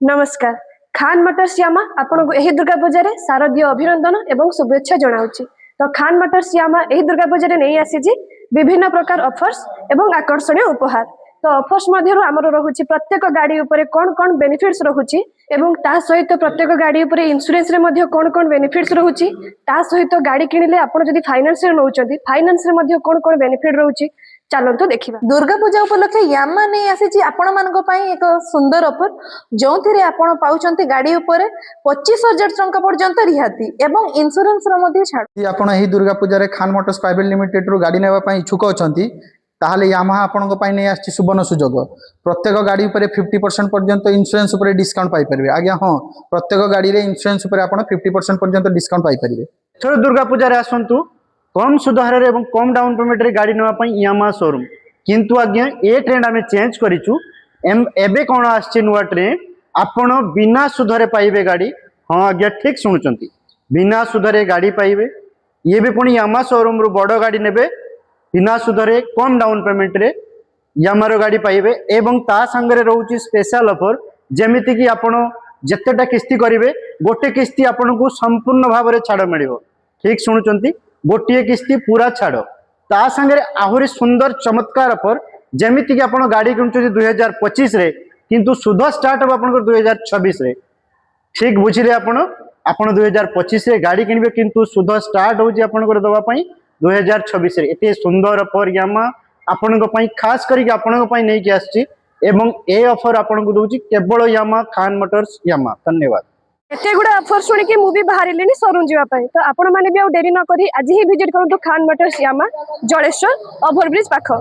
नमस्कार। खान मोटर्स यामा आपन एही दुर्गा पूजा रे शारदीय अभिनंदन एवं शुभेच्छा जनाउची। तो खान मोटर्स यामा एही दुर्गा पूजा रे नहीं आसी विभिन्न प्रकार ऑफर्स एवं आकर्षणीय उपहार। तो ऑफर्स मध्यरु हमर रहुची प्रत्येक गाड़ी उपरे कोन कोन बेनिफिट्स रहुची एवं ता सहित प्रत्येक गाड़ी उपरे इंश्योरेंस रे मध्य कोन कोन बेनिफिट्स रहुची, ता सहित गाड़ी किनिले आपण जदि फाइनेंस रे नउचंती फाइनेंस रे मध्य कोन कोन बेनिफिट रहुची चलतो देखिबा। दुर्गा पूजा उपलक्षे यामा नहीं आसी आपण मानक पई एक सुंदर ऑफर जो थिरे आपण पाउचंती गाड़ी उपरे 25,000 टंका पर्यंत रिहाती एवं इंश्योरेंस रो मध्ये छाड़। यदि आपण एही दुर्गा पूजा रे खान मोटर्स प्राइवेट लिमिटेड रो गाड़ी नेबा पई इच्छुक अछंती ताहले यामाहा आपनको पई नै आछि सुवर्ण सुजोग। प्रत्येक गाड़ी उपरे 50% पर्यंत इंश्योरेंस उपरे डिस्काउंट पाई परिबे। आज्ञा हां, प्रत्येक गाड़ी रे इंश्योरेंस उपरे आपण 50% पर्यंत डिस्काउंट पाई परिबे। थोड़ा दुर्गा पूजा रे आसंतु कम सुधार एवं कम डाउन पेमेंट रे गाड़ी नवा पई यामा शोरूम। किंतु आज्ञा ए ट्रेंड आमे चेंज करिचु। एबे कोन आछि नुवा ट्रेंड आपण बिना सुधारे पाइबे गाड़ी। हां आज्ञा ठीक सुनुचंती, बिना सुधारे गाड़ी पाइबे। ये भी पुणी यामा शोरूम रु बड़ गाड़ी नेबे बिना सुधारे कम डाउन पेमेंट रे यामार गाड़ी पाइबे। एवं ता संगरे रहउची स्पेशल ऑफर जेमिति कि आपण जत्तेटा किस्ती करिवे गोटे किस्ती आपण को संपूर्ण भाव रे छाड़ मिलिबो। ठीक सुनुचंती, गोटे किस्ती पूरा छाड़। ता संगरे आहुरी सुंदर चमत्कार ऑफर जेमिति कि आपण गाड़ी किनुचंती 2025 रे किंतु सुध स्टार्ट हो आपण 2026 रे। ठीक बुझिले आपण 2025 रे गाड़ी किनबे किंतु सुध स्टार्ट होजी आपण को दवा पई 2026 रे। एते सुंदर ऑफर यामा आपण को पई खास करी आपण को पई नै कि आछि एवं ए ऑफर आपण को दोची केवल यामा खान मोटर्स यामा। धन्यवाद। एते गुडा ऑफर सुनि कि मु भी बाहरिलेनी शोरूम जीवा पई। तो आपण माने भी आ देरी न करी आज ही विजिट करंतु खान मोटर्स यामा जलेश्वर ओवरब्रिज पाखो।